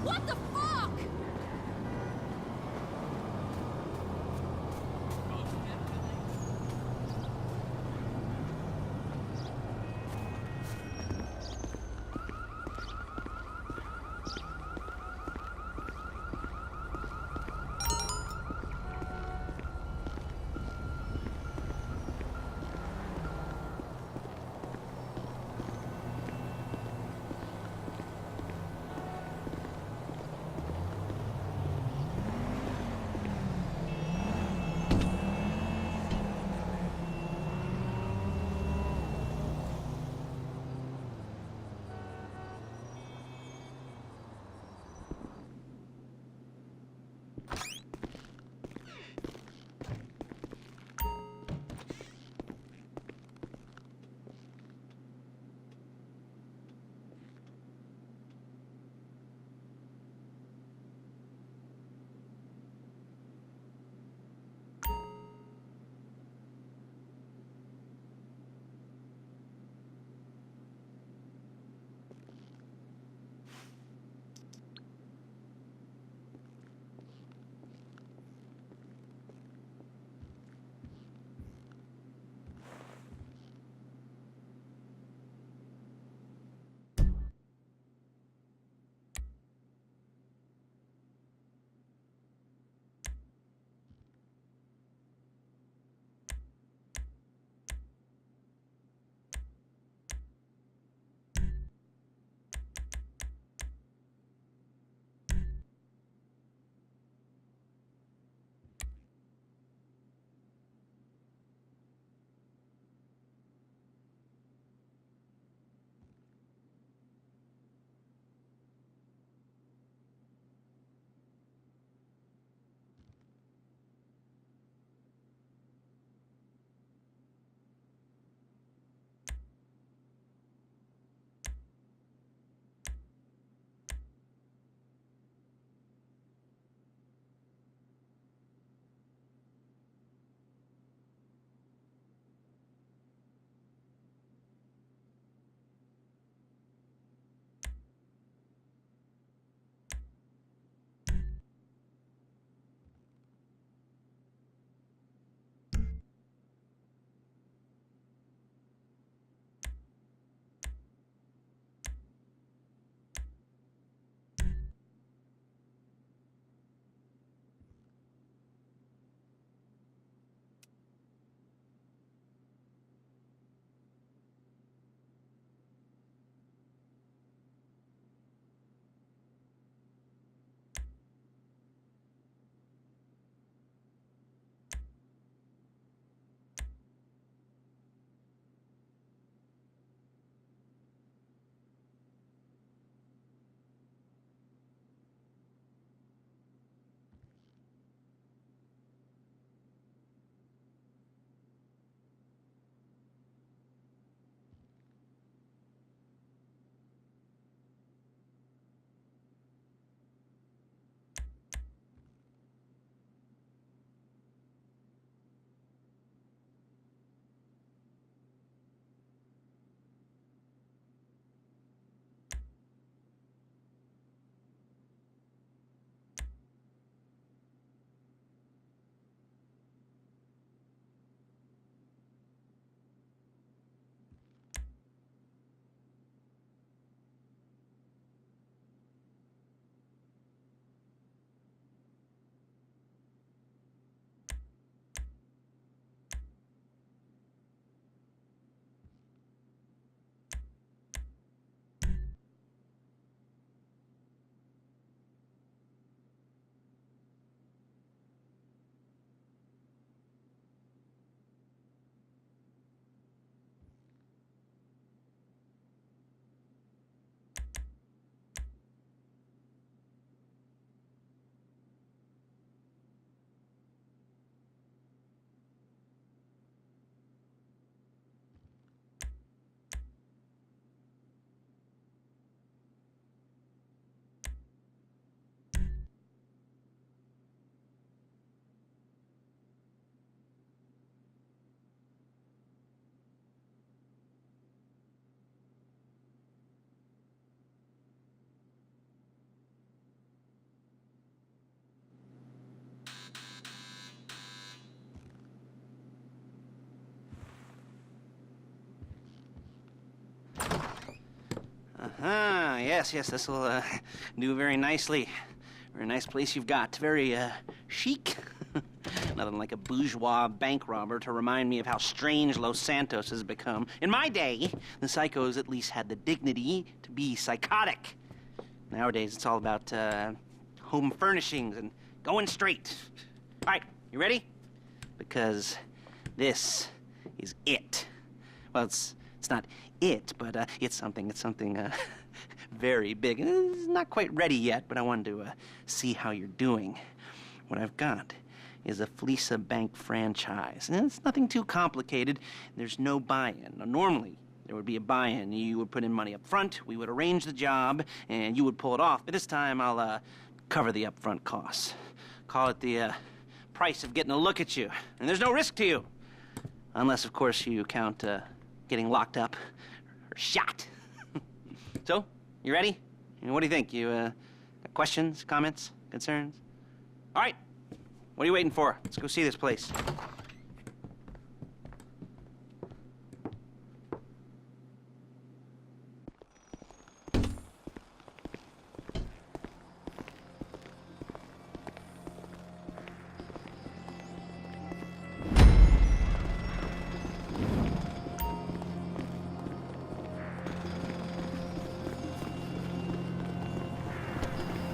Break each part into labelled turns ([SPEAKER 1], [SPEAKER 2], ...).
[SPEAKER 1] What the fuck? yes, this will do very nicely. Very nice place you've got. Very chic. Nothing like a bourgeois bank robber to remind me of how strange Los Santos has become. In my day, the psychos at least had the dignity to be psychotic. Nowadays, it's all about home furnishings and going straight. All right, you ready? Because this is it. Well, it's not it, but it's something very big. It's not quite ready yet, but I wanted to see how you're doing. What I've got is a Fleeca bank franchise. And it's nothing too complicated. There's no buy-in. Now, normally, there would be a buy-in. You would put in money up front, we would arrange the job, and you would pull it off. But this time, I'll cover the upfront costs. Call it the price of getting a look at you. And there's no risk to you. Unless, of course, you count getting locked up or shot. So, you ready? What do you think? You got questions, comments, concerns? All right. What are you waiting for? Let's go see this place.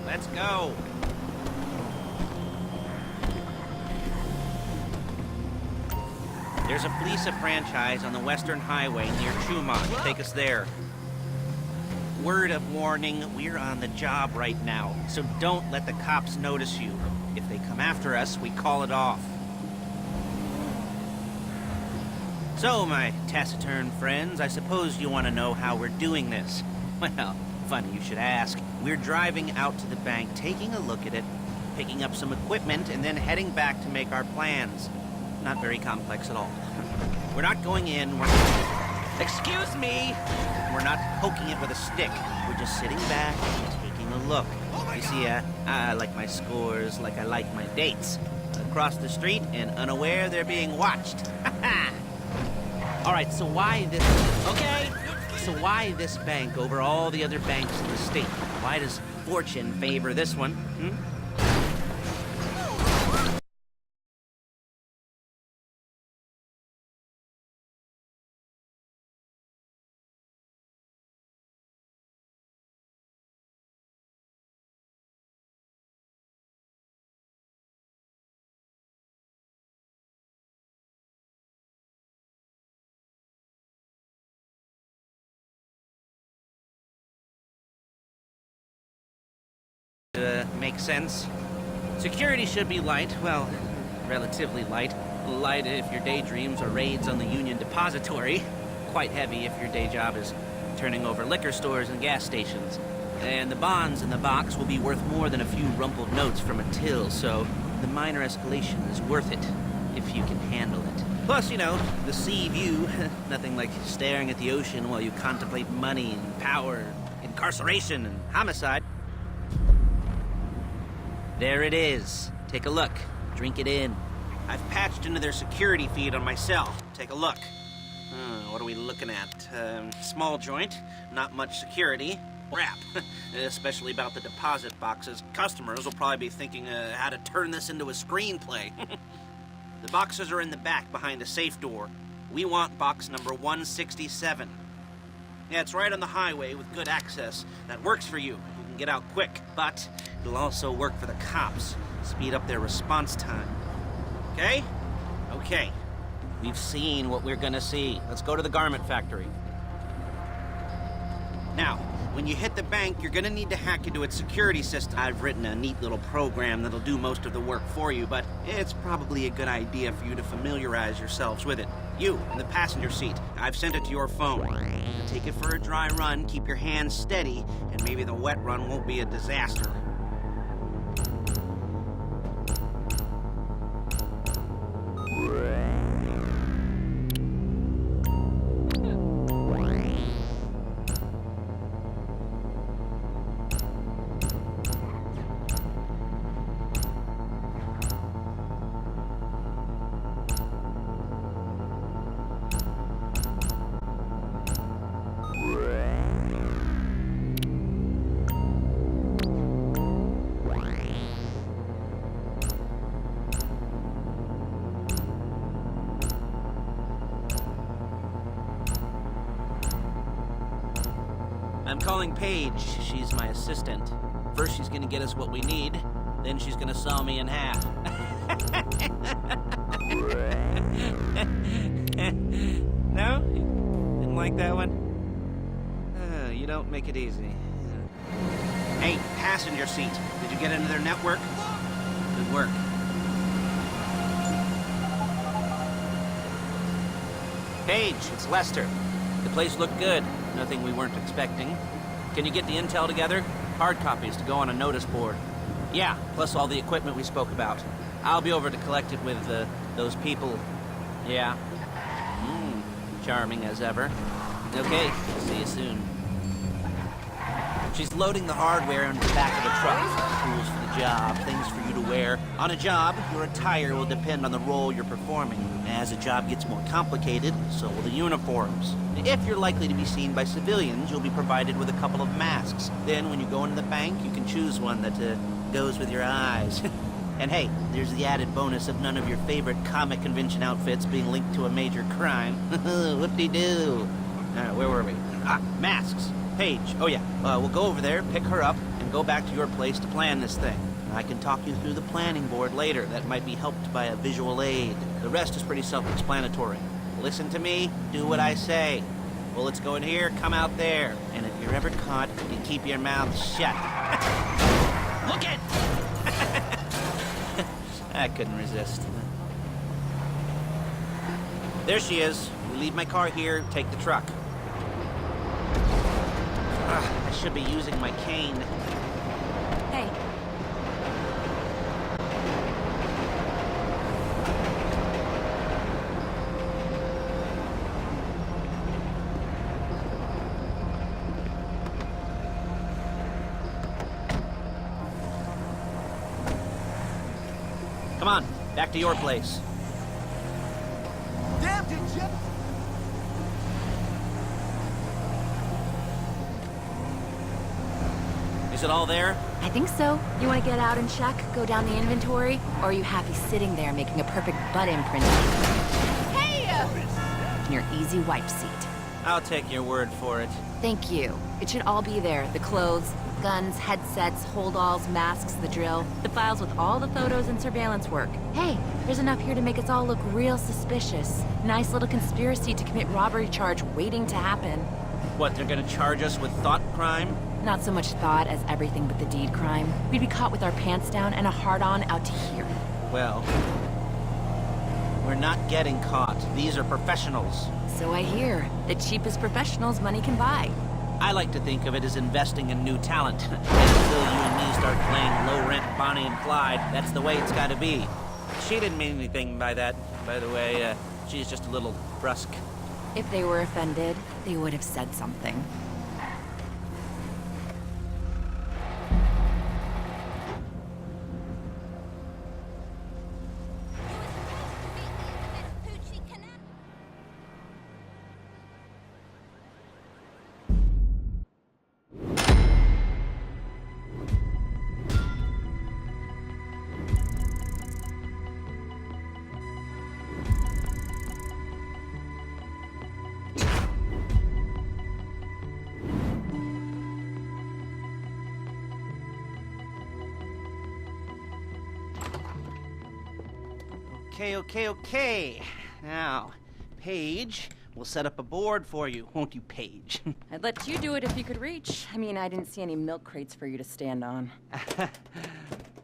[SPEAKER 1] Let's go. There's a Fleeca franchise on the Western Highway near Chumon. Take us there. Word of warning, we're on the job right now, so don't let the cops notice you. If they come after us, we call it off. So, my taciturn friends, I suppose you want to know how we're doing this. Well, funny you should ask. We're driving out to the bank, taking a look at it, picking up some equipment, and then heading back to make our plans. Not very complex at all. We're not going in, Excuse me! We're not poking it with a stick. We're just sitting back and taking a look. You see, I like my scores like I like my dates. Across the street and unaware they're being watched. All right, so why this... Okay! So why this bank over all the other banks in the state? Why does fortune favor this one? Makes sense. Security should be light, well, relatively light. Light if your daydreams are raids on the Union Depository. Quite heavy if your day job is turning over liquor stores and gas stations. And the bonds in the box will be worth more than a few rumpled notes from a till, so the minor escalation is worth it, if you can handle it. Plus, you know, the sea view, nothing like staring at the ocean while you contemplate money and power, incarceration and homicide. There it is. Take a look. Drink it in. I've patched into their security feed on my cell. Take a look. What are we looking at? Small joint, not much security. Crap. Especially about the deposit boxes. Customers will probably be thinking how to turn this into a screenplay. The boxes are in the back behind a safe door. We want box number 167. Yeah, it's right on the highway with good access. That works for you. You can get out quick, but it'll also work for the cops. Speed up their response time. Okay? Okay. We've seen what we're gonna see. Let's go to the garment factory. Now, when you hit the bank, you're gonna need to hack into its security system. I've written a neat little program that'll do most of the work for you, but it's probably a good idea for you to familiarize yourselves with it. You, in the passenger seat, I've sent it to your phone. Take it for a dry run, keep your hands steady, and maybe the wet run won't be a disaster. calling Paige. She's my assistant. First, she's gonna get us what we need. Then she's gonna saw me in half. No? Didn't like that one? You don't make it easy. Hey, passenger seat. Did you get into their network? Good work. Paige, it's Lester. The place looked good. Nothing we weren't expecting. Can you get the intel together? Hard copies to go on a notice board. Yeah, plus all the equipment we spoke about. I'll be over to collect it with, those people. Yeah. Charming as ever. Okay, see you soon. She's loading the hardware into the back of the truck. Tools for the job, things for you to wear. On a job, your attire will depend on the role you're performing. As the job gets more complicated, so will the uniforms. If you're likely to be seen by civilians, you'll be provided with a couple of masks. Then when you go into the bank, you can choose one that goes with your eyes. And hey, there's the added bonus of none of your favorite comic convention outfits being linked to a major crime. Whoop-de-doo. Where were we? Masks. Paige. Oh yeah, we'll go over there, pick her up, and go back to your place to plan this thing. I can talk you through the planning board later. That might be helped by a visual aid. The rest is pretty self-explanatory. Listen to me, do what I say. Bullets go in here, come out there. And if you're ever caught, you keep your mouth shut. Look it! I couldn't resist. There she is. We leave my car here, take the truck. I should be using my cane.
[SPEAKER 2] Hey.
[SPEAKER 1] Come on, back to your place.
[SPEAKER 3] Damn, did you?
[SPEAKER 1] Is it all there?
[SPEAKER 2] I think so. You want to get out and check, go down the inventory? Or are you happy sitting there making a perfect butt imprint? Hey! In your easy wipe seat.
[SPEAKER 1] I'll take your word for it.
[SPEAKER 2] Thank you. It should all be there. The clothes, guns, headsets, holdalls, masks, the drill. The files with all the photos and surveillance work. Hey, there's enough here to make us all look real suspicious. Nice little conspiracy to commit robbery charge waiting to happen.
[SPEAKER 1] What, they're gonna charge us with thought crime?
[SPEAKER 2] Not so much thought as everything but the deed crime. We'd be caught with our pants down and a hard-on out to here.
[SPEAKER 1] Well, we're not getting caught. These are professionals.
[SPEAKER 2] So I hear. The cheapest professionals money can buy.
[SPEAKER 1] I like to think of it as investing in new talent. And until you and me start playing low-rent Bonnie and Clyde, that's the way it's gotta be. She didn't mean anything by that, by the way. She's just a little brusque.
[SPEAKER 2] If they were offended, they would have said something.
[SPEAKER 1] Okay. Now, Paige, we'll set up a board for you, won't you, Paige?
[SPEAKER 2] I'd let you do it if you could reach. I mean, I didn't see any milk crates for you to stand on.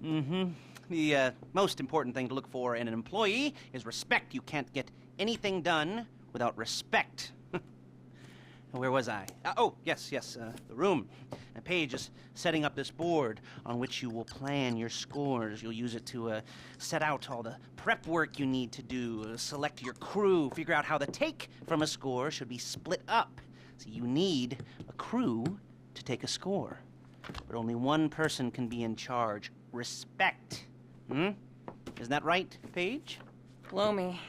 [SPEAKER 1] The most important thing to look for in an employee is respect. You can't get anything done without respect. Where was I? Yes, the room. Paige is setting up this board on which you will plan your scores. You'll use it to set out all the prep work you need to do, select your crew, figure out how the take from a score should be split up. So you need a crew to take a score. But only one person can be in charge. Respect. Isn't that right, Paige?
[SPEAKER 2] Blow me.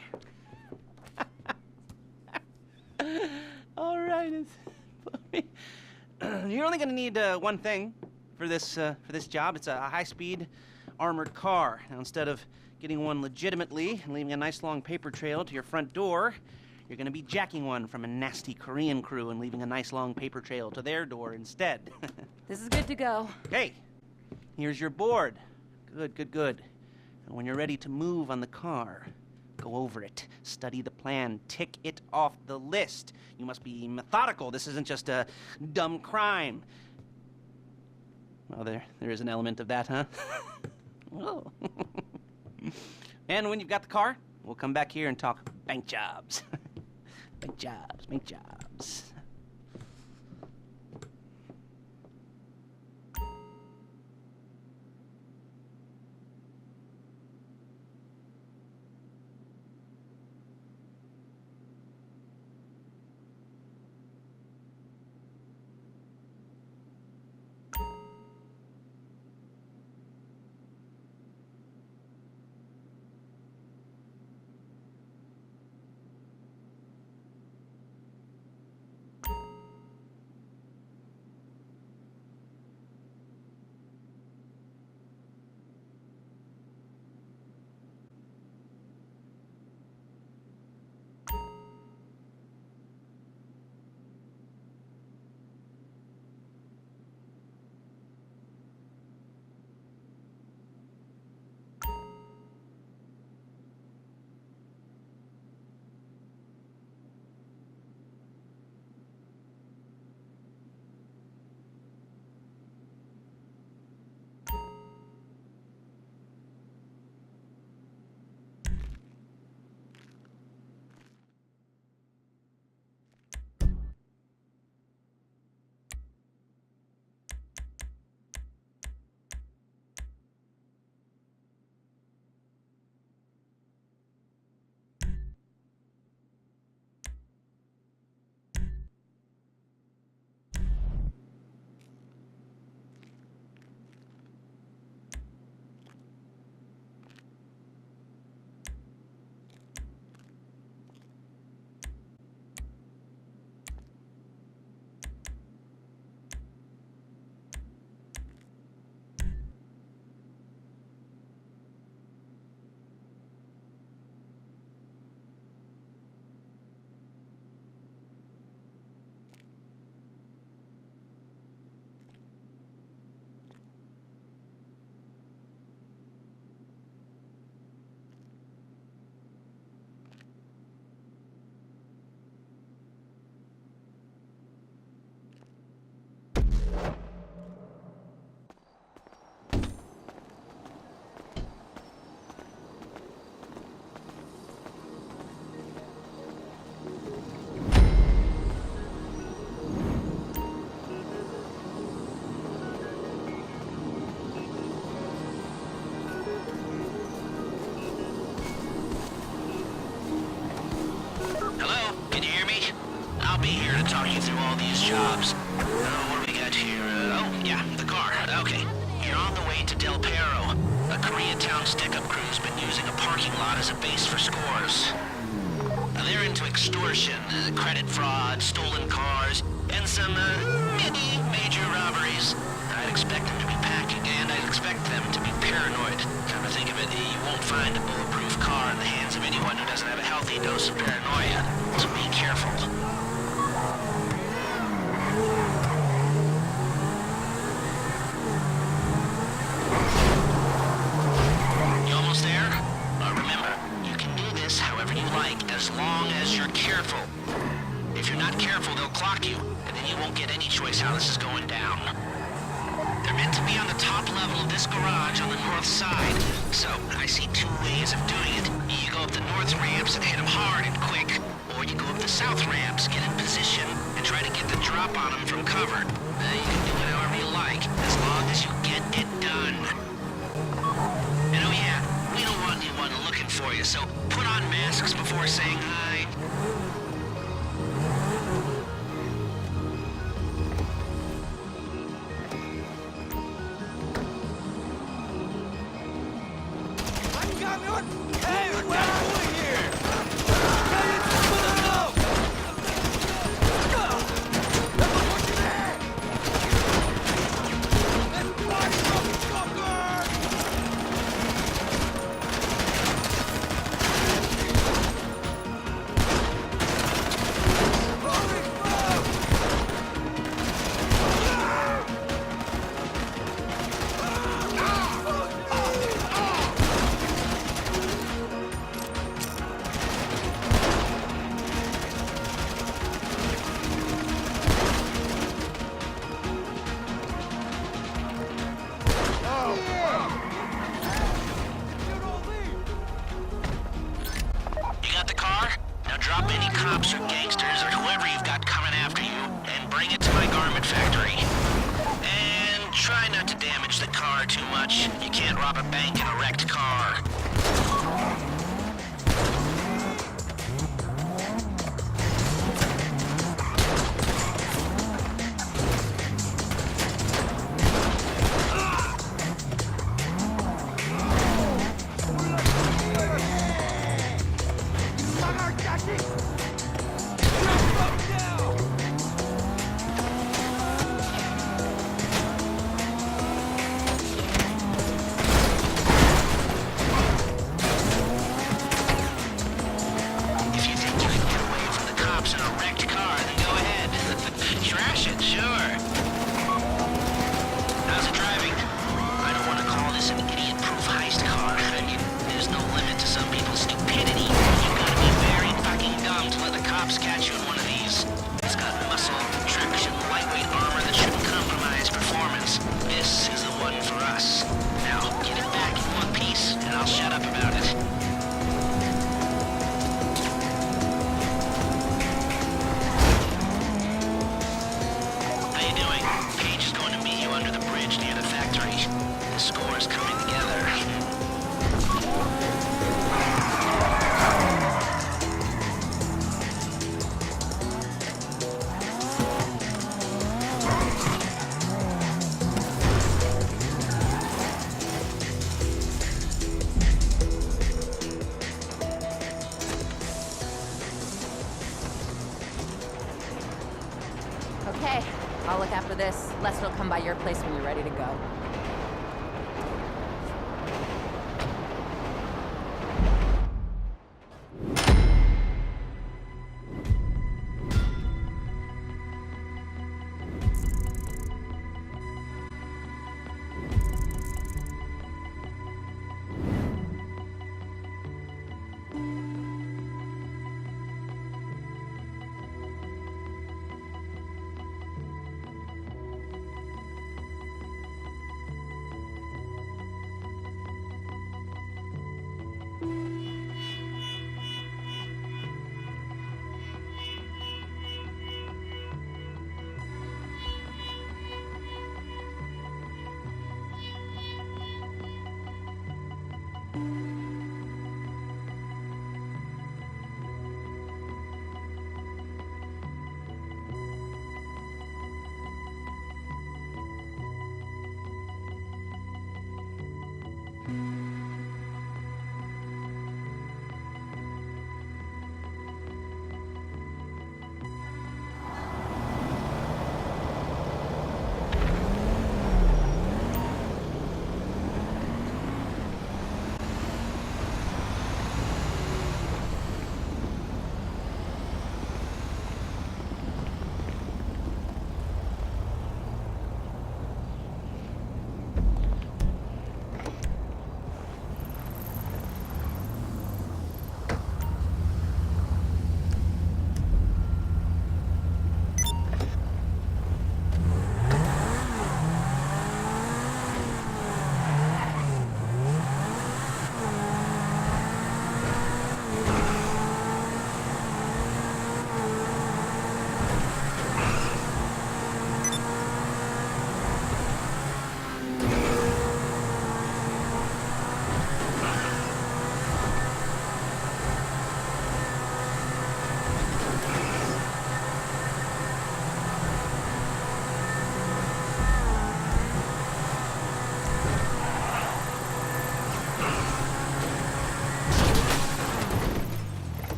[SPEAKER 1] All right. You're only going to need one thing for this job. It's a high-speed armored car. Now, instead of getting one legitimately and leaving a nice long paper trail to your front door, You're gonna be jacking one from a nasty Korean crew and leaving a nice long paper trail to their door instead.
[SPEAKER 2] This is good to go.
[SPEAKER 1] Hey, here's your board. Good, good, good. And when you're ready to move on the car, go over it, study the plan, tick it off the list. You must be methodical. This isn't just a dumb crime. Well, there is an element of that, huh? Oh. And when you've got the car, we'll come back here and talk bank jobs. Bank jobs, bank jobs.
[SPEAKER 3] talk you through all these jobs. What do we got here? Oh, yeah, the car. Okay. You're on the way to Del Perro. A Koreatown stick-up crew's been using a parking lot as a base for scores. They're into extortion, credit fraud, stolen cars, and some, many major robberies. I'd expect them to be packing, and I'd expect them to be paranoid. Come to think of it, you won't find a bulletproof car in the hands of anyone who doesn't have a healthy dose of paranoia. So be careful. You almost there? Remember, you can do this however you like, as long as you're careful. If you're not careful, they'll clock you, and then you won't get any choice how this is going down. They're meant to be on the top level of this garage on the north side, so I see two ways of doing it. You go up the north ramps and hit them hard and quick, or you go up the south ramps, get in position, and try to get the drop on them from cover. You can do it however you like, as long as you get it done. And oh yeah, we don't want anyone looking for you, so put on masks before saying hi. car too much. You can't rob a bank in a wrecked car.
[SPEAKER 2] Okay, I'll look after this. Lester will come by your place when you're ready to go.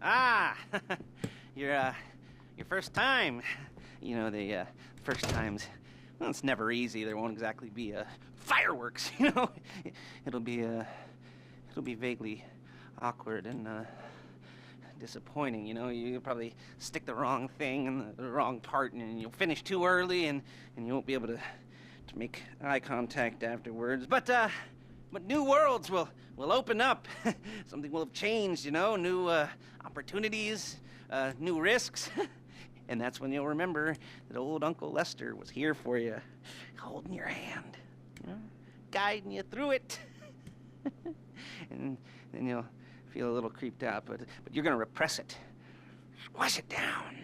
[SPEAKER 1] Ah, your first time. You know, the first times, well, it's never easy. There won't exactly be fireworks, you know. It'll be vaguely awkward and disappointing, you know. You'll probably stick the wrong thing in the wrong part, and you'll finish too early, and you won't be able to make eye contact afterwards. But new worlds will open up. Something will have changed, you know. New opportunities, new risks. And that's when you'll remember that old Uncle Lester was here for you, holding your hand, you know, guiding you through it. And then you'll feel a little creeped out, but you're gonna repress it. Squash it down.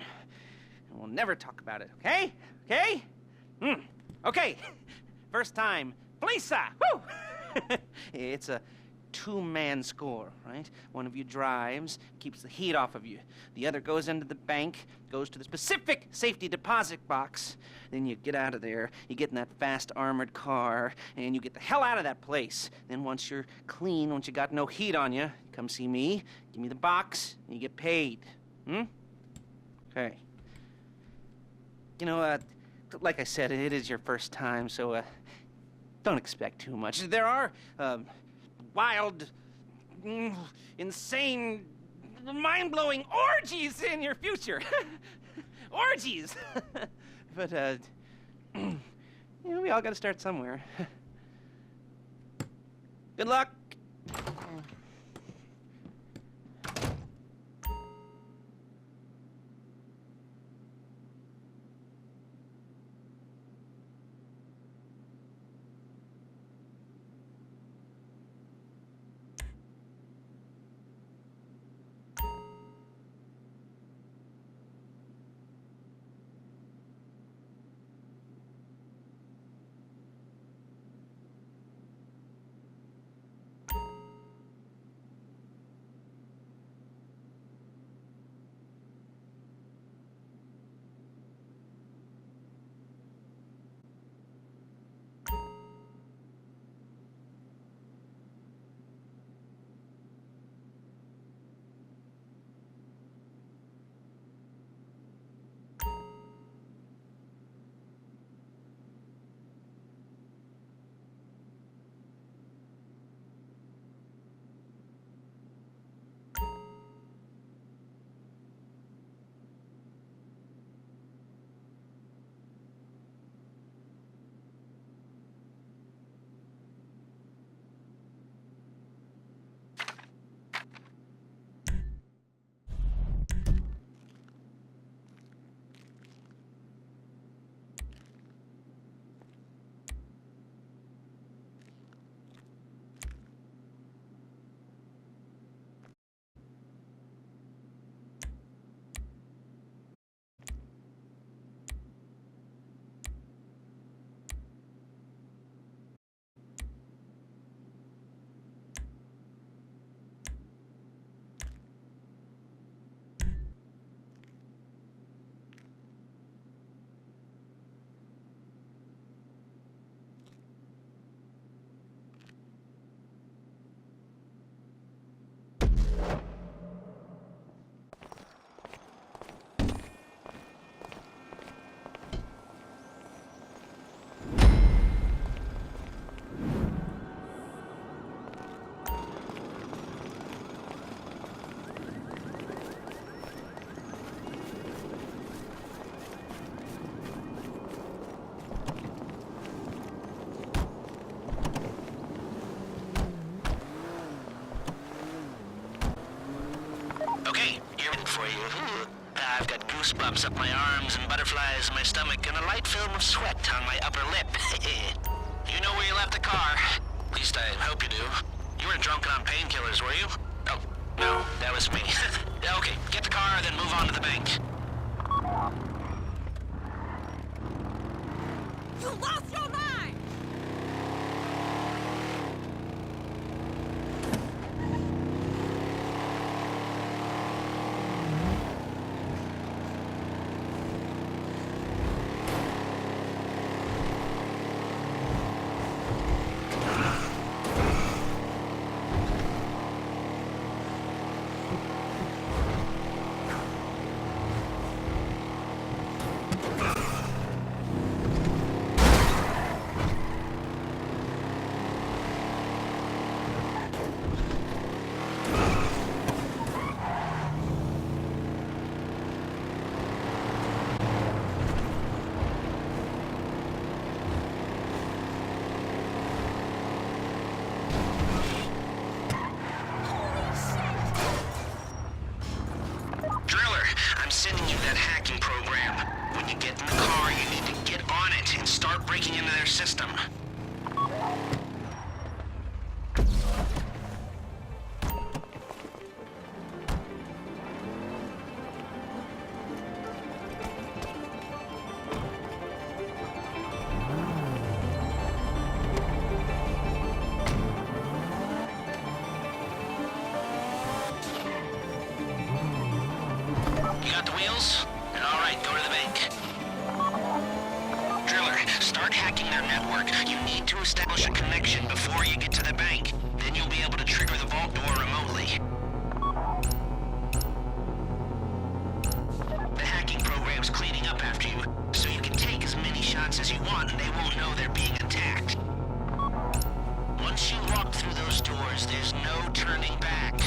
[SPEAKER 1] And we'll never talk about it, okay? Okay? Okay. First time, Fleeca! Woo! It's a two-man score, right? One of you drives, keeps the heat off of you. The other goes into the bank, goes to the specific safety deposit box. Then you get out of there, you get in that fast armored car, and you get the hell out of that place. Then once you're clean, once you got no heat on you, come see me, give me the box, and you get paid. Okay. You know, like I said, it is your first time, so don't expect too much. There are wild, insane, mind-blowing orgies in your future. Orgies! But, you know, we all gotta start somewhere. Good luck!
[SPEAKER 3] For you. I've got goosebumps up my arms and butterflies in my stomach and a light film of sweat on my upper lip. You know where you left the car? At least I hope you do. You weren't drunk on painkillers, were you? Oh, no, that was me. Okay, get the car, then move on to the bank.
[SPEAKER 2] You lost your mind!
[SPEAKER 3] system. You got the wheels? All right, go to the bank. Driller, start hacking their network. You need to establish a connection before you get to the bank. Then you'll be able to trigger the vault door remotely. The hacking program's cleaning up after you, so you can take as many shots as you want and they won't know they're being attacked. Once you walk through those doors, there's no turning back.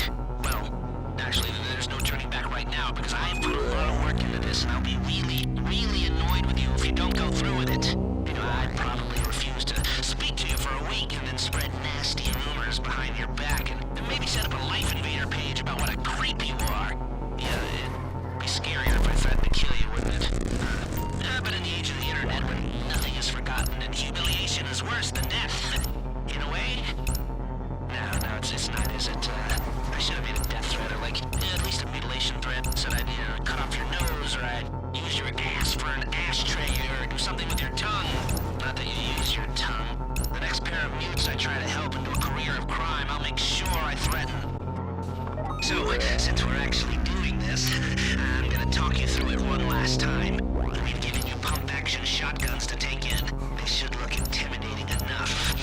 [SPEAKER 3] Well, actually, there's no turning back right now because I've put a lot of work into this and I'll be really, really annoyed with you if you don't go through with it. You know, I'd probably refuse to speak to you for a week and then spread nasty rumors behind your back and maybe set up a Life Invader page about what a creep you are. Yeah, it'd be scarier if I threatened to kill you, wouldn't it? But in the age of the internet when nothing is forgotten and humiliation is worse than death, in a way? No, it's not, is it? I should have made a death threat or like, at least a mutilation threat. Said I'd, cut off your nose or I'd use your ass for an ashtray or do something with your tongue. Not that you use your tongue. The next pair of mutes I try to help into a career of crime, I'll make sure I threaten. So, since we're actually doing this, I'm gonna talk you through it one last time. We've given you pump-action shotguns to take in. They should look intimidating enough.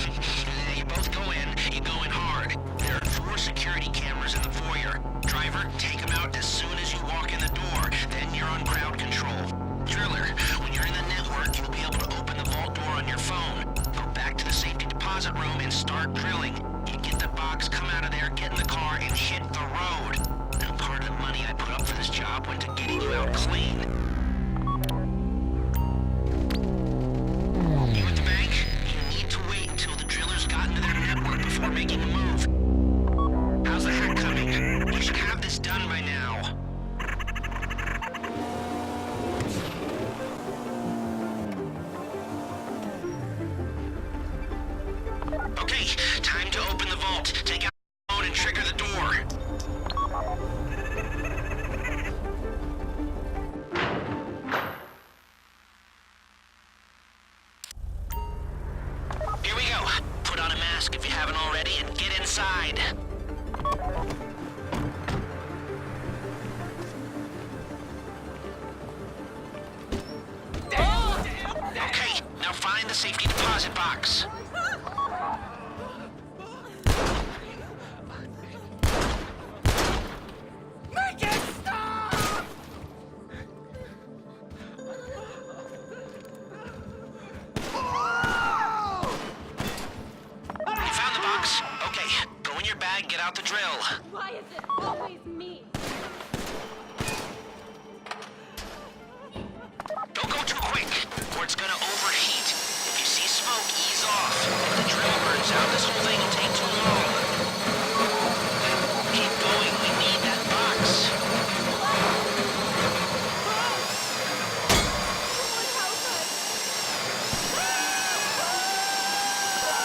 [SPEAKER 3] You both go in, you go in hard. There are 4 security cameras in the foyer. Driver, take them out as soon as you walk in the door. Then you're on crowd control. Driller, when you're in the network, you'll be able to open the vault door on your phone. Go back to the safety deposit room and start drilling. You get the box, come out of there, get in the car, and hit the road. Now, part of the money I put up for this job went to getting you out clean. You at the bank? You need to wait until the drillers got into their network before making a move. How's the hack coming? You should have this done by now. Okay, time to open the vault. Take out the phone and trigger the door. Here we go. Put on a mask if you haven't already and get inside. Okay, now find the safety deposit box.
[SPEAKER 4] Make it stop!
[SPEAKER 3] You found the box? Okay, go in your bag, get out the drill.
[SPEAKER 4] Why is it always me?
[SPEAKER 3] Don't go too quick, or it's gonna overheat. If you see smoke, ease off. If the drill burns out, this whole thing will take too long. Keep going, we need that box.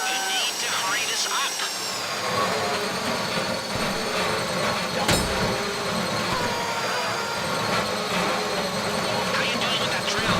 [SPEAKER 3] You need to hurry this up. How you doing with that drill?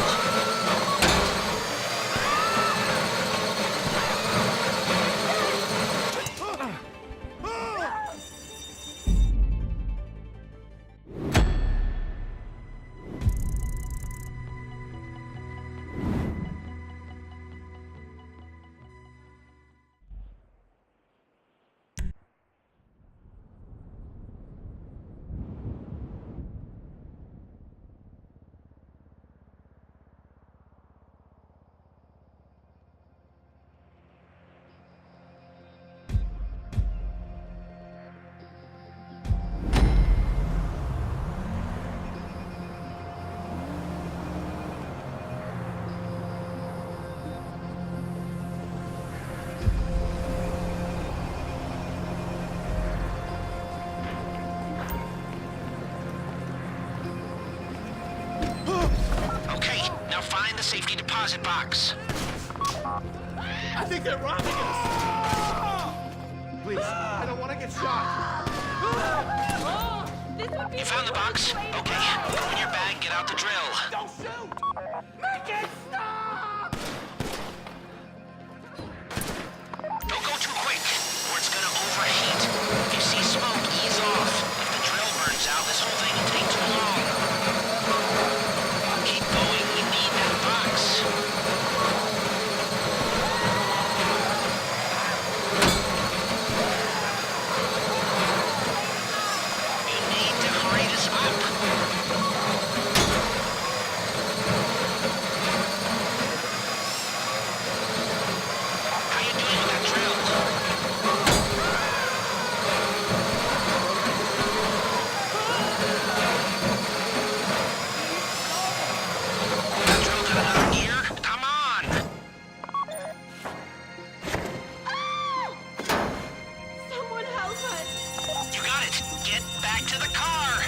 [SPEAKER 3] Okay, now find the safety deposit box.
[SPEAKER 5] I think they're robbing us! Please, I don't want to get shot!
[SPEAKER 4] This would be
[SPEAKER 3] You found the box? Okay. Open your bag, get out the drill.
[SPEAKER 5] Don't shoot!
[SPEAKER 4] Make it stop!
[SPEAKER 3] Don't go too quick, or it's gonna overheat. If you see smoke, ease off. If the drill burns out, this whole thing will take too long. Keep going, we need that box. You need to hurry this up. How you doing with that drill? That drill got another gear? Come on!
[SPEAKER 4] Someone help us!
[SPEAKER 3] You got it! Get back to the car!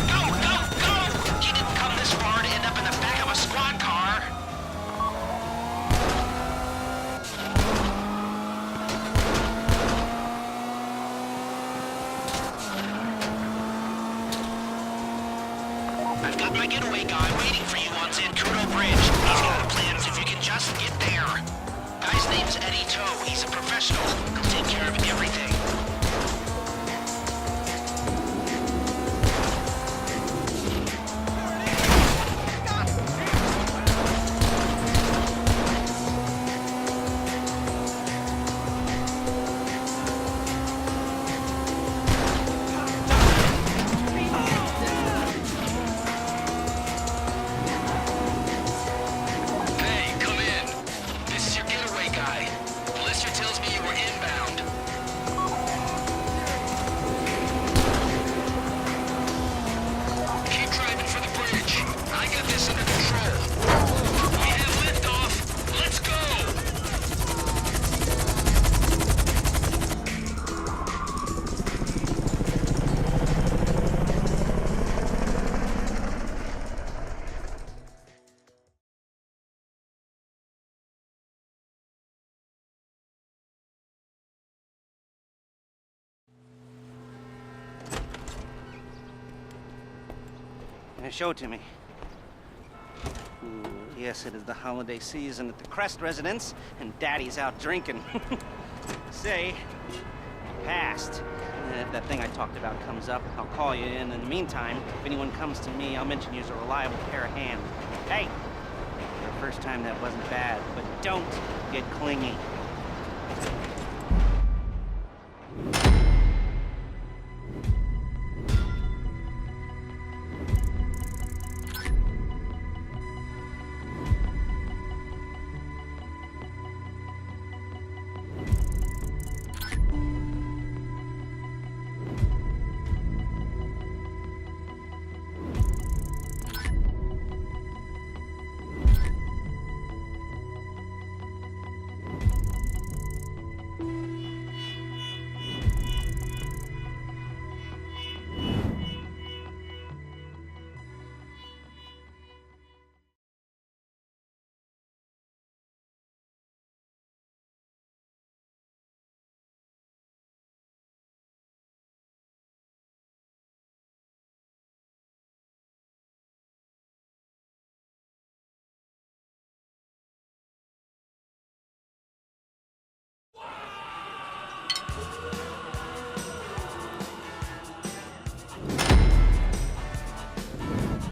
[SPEAKER 3] Go, go, go! You didn't come this far to end up in the back of a squad car! I've got my getaway guy waiting for you on Zancudo Bridge. He's got plans if you can just get there. Guy's name's Eddie Toe. He's a professional. He'll take care of everything. Hey, come in. This is your getaway guy. Blister tells me you were inbound. Keep driving for the bridge. I got this under control. We have liftoff. Let's go!
[SPEAKER 1] Show it to me. Ooh, yes, it is the holiday season at the Crest residence, and Daddy's out drinking. Say, passed. And if that thing I talked about comes up, I'll call you in. In the meantime, if anyone comes to me, I'll mention you as a reliable pair of hands. Hey, for the first time that wasn't bad, but don't get clingy.